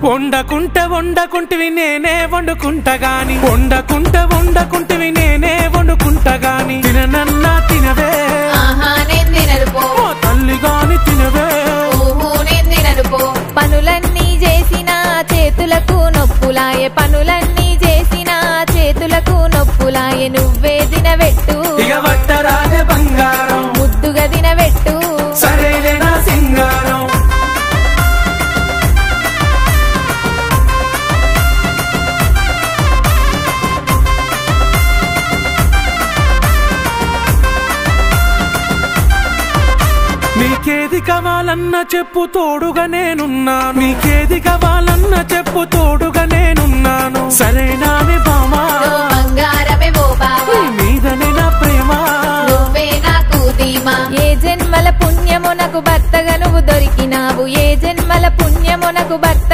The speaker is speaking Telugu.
వండకుంటివి నేనే వండుకుంటా గాని వండకుంటివి నేనే వండుకుంటా గాని తిననన్నా తినవే తల్లి గాని తినవే పనులన్నీ చేసిన చేతులకు నొప్పులాయే పనులన్నీ చేసిన చేతులకు నొప్పులాయే నువ్వే దినవెట్టు ఇక వట్టరాజే బంగారం ముద్దుగా దినవెట్టు సరేలే నా సింగారం నీకేది కావాలన్నా చెప్పు తోడుగా నేనున్నాను నీకేది కావాలన్నా చెప్పు తోడుగా నేనున్నాను సరేనానే బామా బంగారమే ఓ బావా మీదనే నా ప్రేమ నువ్వే నాకు ధీమా ఏ జన్మల పుణ్యమునకు భర్తగా నువ్వు దొరికినావు ఏ జన్మల పుణ్యమునకు భర్తగా